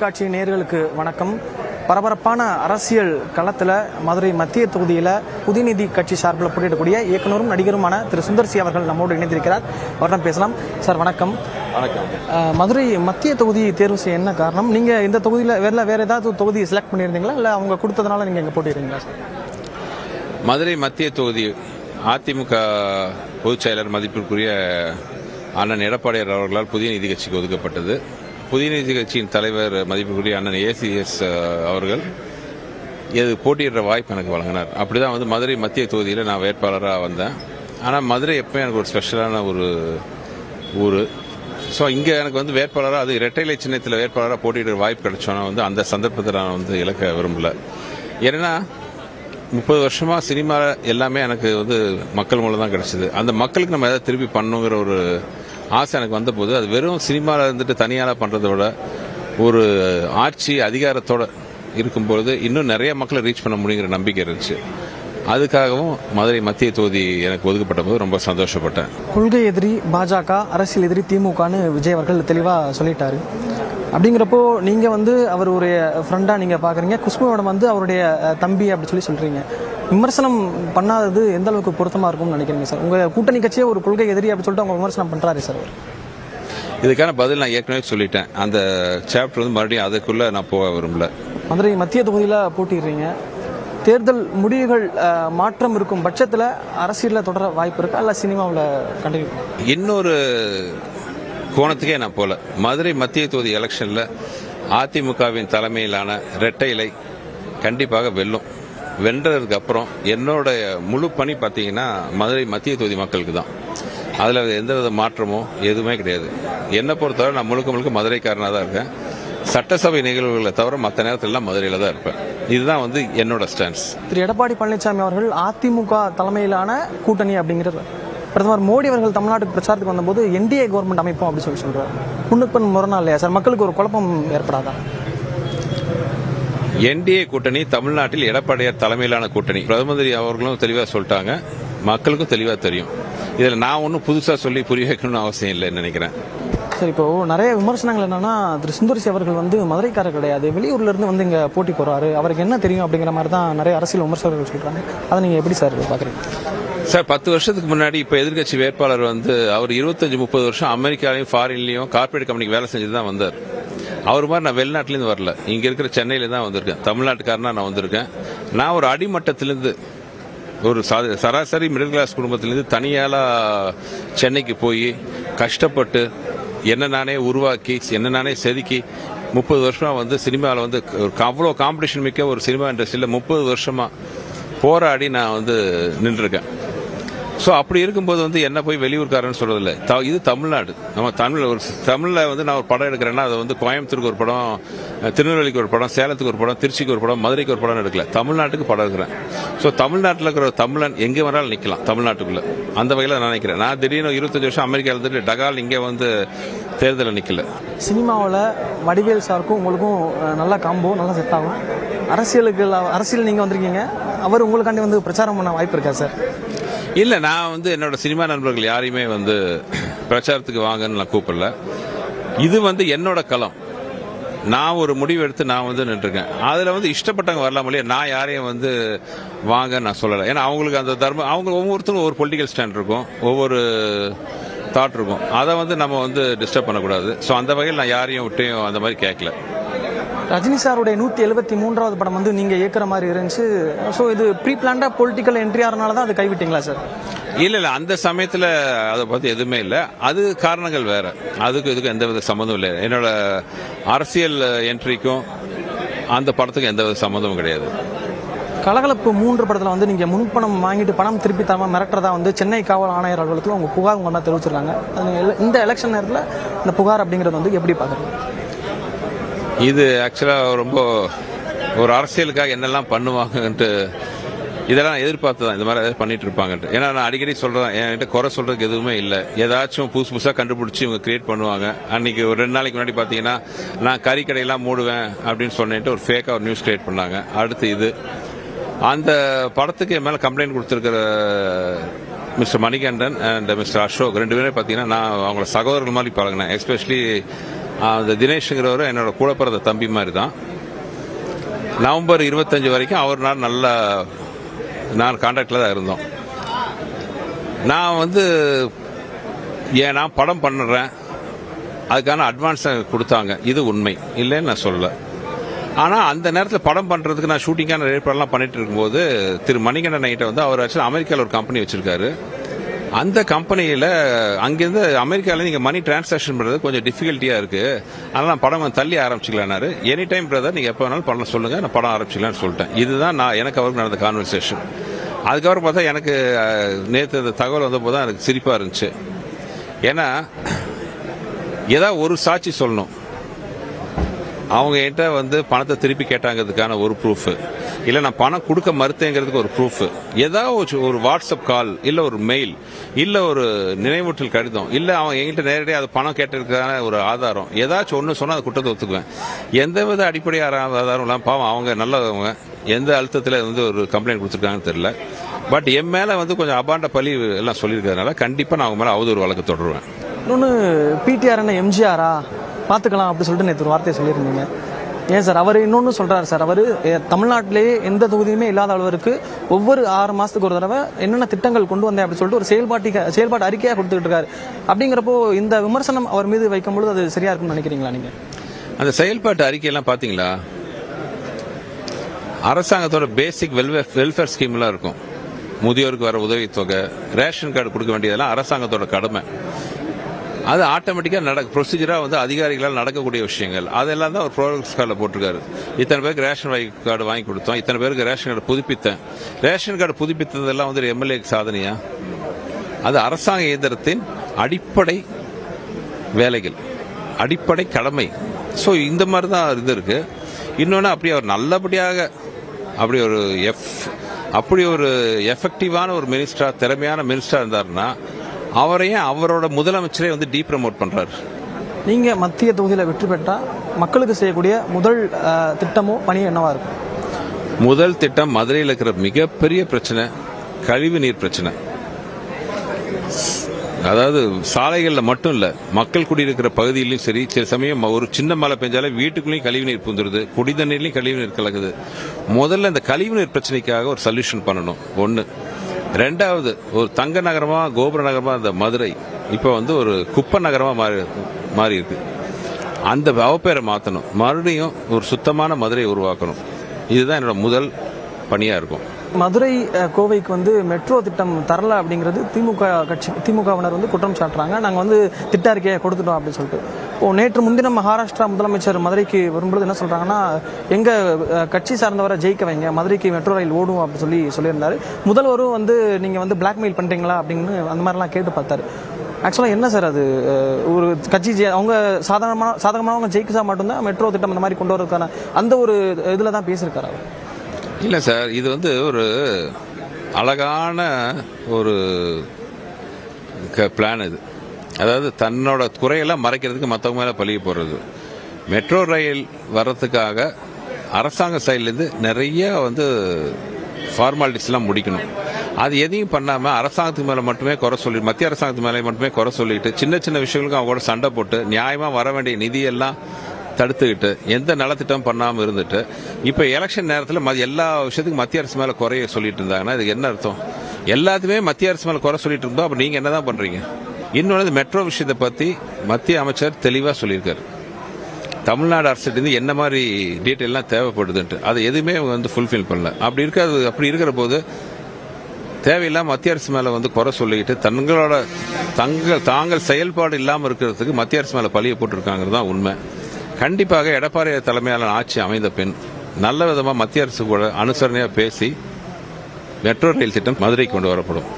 தொலைக்காட்சி நேயர்களுக்கு வணக்கம். பரபரப்பான அரசியல் களத்தில் மதுரை மத்திய தொகுதியில் புதியநீதி கட்சி சார்பில் போட்டியிடக்கூடிய இயக்குனரும் நடிகருமான திரு சுந்தர் சி அவர்கள் நம்மோடு இணைந்திருக்கிறார். அவரிடம் பேசலாம். சார் வணக்கம். வணக்கம். மதுரை மத்திய தொகுதி தேர்வு செய்ய என்ன காரணம்? நீங்கள் இந்த தொகுதியில் வேற ஏதாவது தொகுதி செலக்ட் பண்ணியிருந்தீங்களா, இல்லை அவங்க கொடுத்ததுனால நீங்கள் இங்கே போட்டிடுறீங்களா சார்? மதுரை மத்திய தொகுதி அதிமுக பொதுச் செயலர் மதிப்பிற்குரிய அண்ணன் எடப்பாடியார் அவர்களால் புதிய நீதி கட்சிக்கு ஒதுக்கப்பட்டது. புதிய நீதி கட்சியின் தலைவர் மதிப்புக்குரிய அண்ணன் ஏசிஎஸ் அவர்கள் இது போட்டியிடுற வாய்ப்பு எனக்கு வழங்கினார். அப்படிதான் மதுரை மத்திய தொகுதியில் நான் வேட்பாளராக வந்தேன். ஆனால் மதுரை எப்பவும் எனக்கு ஒரு ஸ்பெஷலான ஒரு ஊர். ஸோ இங்கே எனக்கு வேட்பாளராக, அது இரட்டைலை சின்னத்தில் வேட்பாளராக போட்டியிடுற வாய்ப்பு கிடைச்சோன்னா அந்த சந்தர்ப்பத்தை நான் இழக்க விரும்பல. ஏன்னா 30 வருஷமா சினிமா எல்லாமே எனக்கு மக்கள் மூலம் தான் கிடைச்சது. அந்த மக்களுக்கு நம்ம ஏதாவது திருப்பி பண்ணுங்கிற ஒரு ஆசை எனக்கு வந்தபோது, அது வெறும் சினிமாவில் இருந்துட்டு தனியால பண்றதை விட ஒரு ஆட்சி அதிகாரத்தோட இருக்கும்பொழுது இன்னும் நிறைய மக்களை ரீச் பண்ண முடியுங்கிற நம்பிக்கை இருந்துச்சு. அதுக்காகவும் மதுரை மத்திய தொகுதி எனக்கு ஒதுக்கப்பட்ட போது ரொம்ப சந்தோஷப்பட்டேன். கொள்கை எதிரி பாஜக, அரசியல் எதிரி திமுகன்னு விஜய் அவர்கள் தெளிவாக சொல்லிட்டாரு. அப்படிங்கிறப்போ நீங்கள் அவருடைய ஃப்ரெண்டாக நீங்கள் பார்க்குறீங்க, குஷ்புவோட அவருடைய தம்பி அப்படி சொல்கிறீங்க. விமர்சனம் பண்ணாதது எந்த அளவுக்கு பொருத்தமாக இருக்கும்னு நினைக்கிறீங்க சார்? உங்கள் கூட்டணி கட்சியே ஒரு கொள்கை எதிரி அப்படி சொல்லிட்டு அவங்க விமர்சனம் பண்ணுறாரு சார். இதுக்கான பதில் நான் ஏற்கனவே சொல்லிட்டேன். அந்த சாப்டர் மறுபடியும் அதுக்குள்ளே நான் போக விரும்பல. மதுரை மத்திய தொகுதியில் போட்டிடுறீங்க. தேர்தல் முடிவுகள் மாற்றம் இருக்கும் பட்சத்தில் அரசியலில் தொடர வாய்ப்பு இருக்கா, இல்லை சினிமாவில் கண்டினியூ? இன்னொரு கோணத்துக்கே நான் போல. மதுரை மத்திய தொகுதி எலெக்ஷன்ல அதிமுகவின் தலைமையிலான இரட்டை இலை கண்டிப்பாக வெல்லும். வென்றதுக்கு அப்புறம் என்னோட முழு பணி பார்த்தீங்கன்னா மதுரை மத்திய தொகுதி மக்களுக்கு தான். அதில் எந்தவித மாற்றமோ எதுவுமே கிடையாது. என்னை பொறுத்தவரை நான் முழுக்க மதுரைக்காரனாக தான் இருக்கேன். சட்டசபை நிகழ்வுகளை தவிர மற்ற நேரத்திலாம் மதுரையில் தான் இருப்பேன். இதுதான் என்னோட ஸ்டான்ஸ். திரு எடப்பாடி பழனிசாமி அவர்கள் அதிமுக தலைமையிலான கூட்டணி அப்படிங்கிறது, பிரதமர் மோடி அவர்கள் தமிழ்நாட்டுக்கு பிரச்சாரத்துக்கு வந்தபோது என்டிஏ கவர்மெண்ட் அமைப்போம் அப்படின்னு சொல்றாரு. முன்னுக்கு முரணா இல்லையா சார்? மக்களுக்கு ஒரு குழப்பம் ஏற்படாதா? என்டிஏ கூட்டணி தமிழ்நாட்டில் எடப்பாடியார் தலைமையிலான கூட்டணி. பிரதமர் அவர்களும் தெளிவாக சொல்லிட்டாங்க, மக்களுக்கும் தெளிவாக தெரியும். இதில் நான் ஒன்றும் புதுசாக சொல்லி புரிய வைக்கணும்னு அவசியம் இல்லைன்னு நினைக்கிறேன். சார், இப்போ நிறைய விமர்சனங்கள் என்னன்னா, திரு சுந்தரிசி அவர்கள் மதுரைக்காரர் கிடையாது, வெளியூர்ல இருந்து இங்க போட்டி போறாரு, அவருக்கு என்ன தெரியும் அப்படிங்கிற மாதிரி தான் நிறைய அரசியல் விமர்சகர்கள் சொல்றாங்க. அதை நீங்க எப்படி சார் பாக்குறீங்க? சார், 10 வருஷத்துக்கு முன்னாடி இப்ப எதிர்கட்சி வேட்பாளர் அவர் 25-30 வருஷம் அமெரிக்காலையும் ஃபாரின்லயும் கார்பரேட் கம்பெனிக்கு வேலை செஞ்சுட்டு தான் வந்தார். அவர் மாதிரி நான் வெளிநாட்டிலேருந்து வரல, இங்க இருக்கிற சென்னையில தான் வந்திருக்கேன். தமிழ்நாட்டுக்காரனா நான் வந்திருக்கேன். நான் ஒரு அடிமட்டத்திலிருந்து, ஒரு சராசரி மிடில் கிளாஸ் குடும்பத்திலிருந்து தனியால சென்னைக்கு போய் கஷ்டப்பட்டு என்ன நானே உருவாக்கி என்ன நானே செதுக்கி 30 வருஷமா சினிமாவில் அவ்வளோ காம்படிஷன் மிக்க ஒரு சினிமா இண்டஸ்ட்ரியில் 30 வருஷமா போராடி நான் நின்றுருக்கேன். ஸோ அப்படி இருக்கும்போது என்ன போய் வெளியூர்காரன்னு சொல்றதில்ல. இது தமிழ்நாடு. நம்ம தமிழில் நான் ஒரு படம் எடுக்கிறேன்னா அது கோயம்புத்தூருக்கு ஒரு படம், திருநெல்வேலிக்கு ஒரு படம், சேலத்துக்கு ஒரு படம், திருச்சிக்கு ஒரு படம், மதுரைக்கு ஒரு படம் எடுக்கல, தமிழ்நாட்டுக்கு படம் எடுக்கிறேன். ஸோ தமிழ்நாட்டில் இருக்கிற ஒரு தமிழன் எங்கே வேணாலும் நிற்கலாம் தமிழ்நாட்டுக்குள்ள. அந்த வகையில் நான் நினைக்கிறேன். நான் திடீர்னு 25 வருஷம் அமெரிக்காவில் இருந்துட்டு டகால் இங்கே தேர்தலில் நிற்கல. சினிமாவில் வடிவேல் சாருக்கும் உங்களுக்கும் நல்லா காம்போ, நல்லா செட் ஆகும். அரசியல் நீங்கள் வந்திருக்கீங்க, அவர் உங்களுக்காண்டி பிரச்சாரம் பண்ண வாய்ப்பு இருக்கா சார்? இல்ல, நான் என்னோட சினிமா நண்பர்கள் யாரையுமே பிரச்சாரத்துக்கு வாங்கன்னு நான் கூப்பிடல. இது என்னோட களம். நான் ஒரு முடிவு எடுத்து நான் நின்றுருக்கேன். அதுல இஷ்டப்பட்டவங்க வரலாம் இல்லையா, நான் யாரையும் வாங்க நான் சொல்லலை. ஏன்னா அவங்களுக்கு அந்த தர்மம், அவங்க ஒவ்வொருத்தரும் ஒவ்வொரு பொலிட்டிக்கல் ஸ்டாண்ட் இருக்கும், ஒவ்வொரு தாட் இருக்கும். அதை நம்ம டிஸ்டர்ப் பண்ணக்கூடாது. ஸோ அந்த வகையில் நான் யாரையும் விட்டையும் அந்த மாதிரி கேட்கல. ரஜினி சாருடைய 173வது படம் நீங்க இயக்குற மாதிரி இருந்துச்சு. ஸோ இது ப்ரீ பிளான்டா பொலிட்டிக்கல் என்ட்ரி ஆறனால தான் அது கைவிட்டீங்களா சார்? இல்ல, அந்த சமயத்தில் அதை பத்தி எதுவுமே இல்லை. அது காரணங்கள் வேற. அதுக்கு இதுக்கு எந்தவித சம்மந்தம் இல்லை. என்னோட அரசியல் என்ட்ரிக்கும் அந்த படத்துக்கும் எந்தவித சம்மந்தமும் கிடையாது. கலகலப்பு 3 படத்தில் நீங்க முன்பணம் வாங்கிட்டு பணம் திருப்பி தராம மிரட்டுறதா சென்னை காவல் ஆணையர் அலுவலகத்தில் உங்க புகார் உங்க தான் தெரிவிச்சிருக்காங்க. இந்த எலெக்ஷன் நேரத்தில் இந்த புகார் அப்படிங்கிறது எப்படி பாக்குறீங்க? இது ஆக்சுவலா ரொம்ப ஒரு அரசியலுக்காக என்னெல்லாம் பண்ணுவாங்கன்ட்டு இதெல்லாம் எதிர்பார்த்து தான் இந்த மாதிரி ஏதாவது பண்ணிட்டு இருப்பாங்கன்ட்டு. ஏன்னா நான் அடிக்கடி சொல்றேன், என்கிட்ட குறை சொல்றதுக்கு எதுவுமே இல்லை. ஏதாச்சும் புதுசாக கண்டுபிடிச்சி இவங்க கிரியேட் பண்ணுவாங்க. அன்னைக்கு ஒரு 2 நாளைக்கு முன்னாடி பார்த்தீங்கன்னா நான் கறிக்கடையெல்லாம் மூடுவேன் அப்படின்னு சொன்னேன்ட்டு ஒரு ஃபேக்காக ஒரு நியூஸ் கிரியேட் பண்ணாங்க. அடுத்து அந்த படத்துக்கு என் மேலே கம்ப்ளைண்ட் கொடுத்துருக்கிற mister Manikandan and mister Ashok 2 பேரும் பார்த்தீங்கன்னா நான் அவங்கள சகோதரர்கள் மாதிரி பழகினேன். எஸ்பெஷலி அந்த தினேஷுங்கிறவர் என்னோட கூட பிறந்த தம்பி மாதிரி தான். நவம்பர் 25 வரைக்கும் அவர் நான் கான்டாக்டில் தான் இருந்தோம். நான் நான் படம் பண்ணுறேன், அதுக்கான அட்வான்ஸ் கொடுத்தாங்க, இது உண்மை இல்லைன்னு நான் சொல்லலை. ஆனால் அந்த நேரத்தில் படம் பண்ணுறதுக்கு நான் ஷூட்டிங்கான ஏற்பாடெல்லாம் பண்ணிட்டு இருக்கும்போது திரு மணிகண்டன் ஐட்ட அவர் ஆக்சுவலாக அமெரிக்காவில் ஒரு கம்பெனி வச்சிருக்காரு. அந்த கம்பெனியில் அங்கேருந்து அமெரிக்காவில் நீங்கள் மணி டிரான்சாக்ஷன் பண்ணுறது கொஞ்சம் டிஃபிகல்ட்டியாக இருக்குது, அதனால் நான் படம் தள்ளி ஆரம்பிச்சிக்கலான்னாரு. எனி டைம் பிரதர், நீங்கள் எப்போ வேணாலும் பண்ண சொல்லுங்கள், நான் படம் ஆரம்பிச்சிக்கலான்னு சொல்லிட்டேன். இதுதான் எனக்கு அவருக்கு நடந்த கான்வர்சேஷன். அதுக்கப்புறம் பார்த்தா எனக்கு நேற்று இந்த தகவல் வந்தபோது தான் எனக்கு சிரிப்பாக இருந்துச்சு. ஏன்னா ஏதாவது ஒரு சாட்சி சொல்லணும். அவங்க என்கிட்ட பணத்தை திருப்பி கேட்டாங்கிறதுக்கான ஒரு ப்ரூஃப், இல்லை நான் பணம் கொடுக்க மறுத்தேங்கிறதுக்கு ஒரு ப்ரூஃப், ஏதாவது ஒரு வாட்ஸ்அப் கால், இல்லை ஒரு மெயில், இல்லை ஒரு நினைவூட்டல் கடிதம், இல்லை அவன் என்கிட்ட நேரடியாக அது பணம் கேட்டதுக்கான ஒரு ஆதாரம், ஏதாச்சும் ஒன்று சொன்னால் அது குற்றத்தை ஒத்துக்குவேன். எந்தவித அடிப்படை ஆதாரம் இல்லாமல் பாவம் அவங்க நல்லவங்க, எந்த அழுத்தத்தில் ஒரு கம்ப்ளைண்ட் கொடுத்துருக்காங்கன்னு தெரியல. பட் என் மேலே கொஞ்சம் அபாண்ட பழி எல்லாம் சொல்லியிருக்கிறதுனால கண்டிப்பாக நான் அவங்க மேலே அவதூறு வழக்கு தொடருவேன். இன்னொன்று பிடிஆர் என்ன எம்ஜிஆரா பார்த்துக்கலாம் அப்படின்னு சொல்லிட்டு நேற்று ஒரு வார்த்தையை சொல்லியிருந்தீங்க. ஏன் சார் அவர் இன்னொன்று சொல்றாரு சார், அவர் தமிழ்நாட்டிலேயே எந்த தொகுதியுமே இல்லாத அளவிற்கு ஒவ்வொரு 6 மாசத்துக்கு ஒரு தடவை என்னென்ன திட்டங்கள் கொண்டு வந்தேன் அப்படின்னு சொல்லிட்டு ஒரு செயல்பாட்டு அறிக்கையாக கொடுத்துட்டு இருக்காரு. அப்படிங்கிறப்போ இந்த விமர்சனம் அவர் மீது வைக்கும்பொழுது அது சரியா இருக்கும்னு நினைக்கிறீங்களா நீங்க? அந்த செயல்பாட்டு அறிக்கையெல்லாம் பார்த்தீங்களா? அரசாங்கத்தோட பேசிக் வெல்ஃபேர் ஸ்கீம்லாம் இருக்கும். முதியோருக்கு வர உதவித்தொகை, ரேஷன் கார்டு கொடுக்க வேண்டியதெல்லாம் அரசாங்கத்தோட கடமை. அது ஆட்டோமேட்டிக்காக ப்ரொசீஜராக அதிகாரிகளால் நடக்கக்கூடிய விஷயங்கள். அதெல்லாம் தான் ஒரு ப்ரோக்ரஸ் கார்டில் போட்டிருக்காரு. இத்தனை பேருக்கு ரேஷன் கார்டு வாங்கி கொடுத்தோம், இத்தனை பேருக்கு ரேஷன் கார்டு புதுப்பித்தேன். ரேஷன் கார்டு புதுப்பித்ததெல்லாம் எம்எல்ஏக்கு சாதனையா? அது அரசாங்க இயந்திரத்தின் அடிப்படை வேலைகள், அடிப்படை கடமை. ஸோ இந்த மாதிரி தான் இது இருக்கு. இன்னொன்று அப்படி அவர் நல்லபடியாக அப்படி ஒரு எஃபெக்டிவான ஒரு மினிஸ்டரா, திறமையான மினிஸ்டரா இருந்தாருன்னா அவரையும் அவரோட முதலமைச்சரே டீப்ரமோட் பண்றாரு. நீங்க மத்திய தொகுதியில் வெற்றி பெற்றா மக்களுக்கு செய்யக்கூடிய முதல் திட்டமோ பணி என்னவா இருக்கும்? முதல் திட்டம் மதுரையில் இருக்கிற மிகப்பெரிய பிரச்சனை கழிவு நீர் பிரச்சனை. அதாவது சாலைகளில் மட்டும் இல்ல, மக்கள் குடியிருக்கிற பகுதியிலும் சரி, சில சமயம் ஒரு சின்ன மழை பெஞ்சாலே வீட்டுக்குள்ளேயும் கழிவு நீர் பூந்துருது, குடி தண்ணீர்லையும் கழிவு நீர் கலக்குது. முதல்ல இந்த கழிவு நீர் பிரச்சனைக்காக ஒரு சொல்யூஷன் பண்ணணும். ஒன்று. ரெண்டாவது, ஒரு தங்க நகரமா கோபுர நகரமா இந்த மதுரை இப்ப ஒரு குப்பை நகரமா மாறி இருக்கு. அந்த அவப்பேரை மாற்றணும், மறுபடியும் ஒரு சுத்தமான மதுரை உருவாக்கணும். இதுதான் என்னோட முதல் பணியா இருக்கும். மதுரை கோவைக்கு மெட்ரோ திட்டம் தரல அப்படிங்கிறது திமுகவினர் குற்றம் சாட்டுறாங்க. நாங்க திட்ட அறிக்கையை கொடுத்துட்டோம் அப்படின்னு சொல்லிட்டு. நேற்று முன்தினம் மகாராஷ்டிரா முதலமைச்சர் மதுரைக்கு வரும்பொழுது என்ன சொல்றாங்கன்னா, எங்க கட்சி சார்ந்தவரை ஜெயிக்க வைங்க, மதுரைக்கு மெட்ரோ ரயில் ஓடும் அப்படின்னு சொல்லியிருந்தாரு. முதல்வரும் நீங்க பிளாக்மெயில் பண்றீங்களா அப்படின்னு அந்த மாதிரிலாம் கேட்டு பார்த்தாரு. ஆக்சுவலாக என்ன சார் அது, ஒரு கட்சி அவங்க சாதகமானவங்க ஜெயிக்கா மட்டும்தான் மெட்ரோ திட்டம் அந்த மாதிரி கொண்டு வரதுக்கான அந்த ஒரு இதில் தான் பேசியிருக்காரு அவர். இல்லை சார், இது ஒரு அழகான ஒரு பிளான். இது அதாவது தன்னோட குறையெல்லாம் மறைக்கிறதுக்கு மற்றவங்க மேலே பழிய போடுறது. மெட்ரோ ரயில் வர்றதுக்காக அரசாங்க சைட்லேருந்து நிறைய ஃபார்மாலிட்டிஸ்லாம் முடிக்கணும். அது எதையும் பண்ணாமல் அரசாங்கத்துக்கு மேலே மட்டுமே குறை சொல்லி, மத்திய அரசாங்கத்து மேலே மட்டுமே குறை சொல்லிட்டு, சின்ன சின்ன விஷயங்களுக்கு அவங்க கூட சண்டை போட்டு நியாயமாக வர வேண்டிய நிதியெல்லாம் தடுத்துக்கிட்டு எந்த நலத்திட்டம் பண்ணாமல் இருந்துட்டு இப்போ எலெக்ஷன் நேரத்தில் எல்லா விஷயத்துக்கும் மத்திய அரசு மேலே குறைய சொல்லிட்டு இருந்தாங்கன்னா இதுக்கு என்ன அர்த்தம்? எல்லாத்துமே மத்திய அரசு மேலே குறை சொல்லிட்டு இருந்தோம். அப்போ நீங்கள் என்னதான் பண்றீங்க? இன்னொன்று, மெட்ரோ விஷயத்தை பற்றி மத்திய அமைச்சர் தெளிவாக சொல்லியிருக்காரு. தமிழ்நாடு அரசு என்ன மாதிரி டீட்டெயிலாம் தேவைப்படுதுன்ட்டு அதை எதுவுமே ஃபுல்ஃபில் பண்ணல. அப்படி இருக்கிற போது தேவையில்லாம மத்திய அரசு மேல குறை சொல்லிட்டு தாங்கள் செயல்பாடு இல்லாமல் இருக்கிறதுக்கு மத்திய அரசு மேல பழிய போட்டிருக்காங்கிறது தான் உண்மை. கண்டிப்பாக எடப்பாடி தலைமையிலான ஆட்சி அமைந்த பின் நல்ல விதமாக மத்திய அரசு கூட அனுசரணையாக பேசி மெட்ரோ ரயில் திட்டம் மதுரைக்கு கொண்டு வரப்படும்.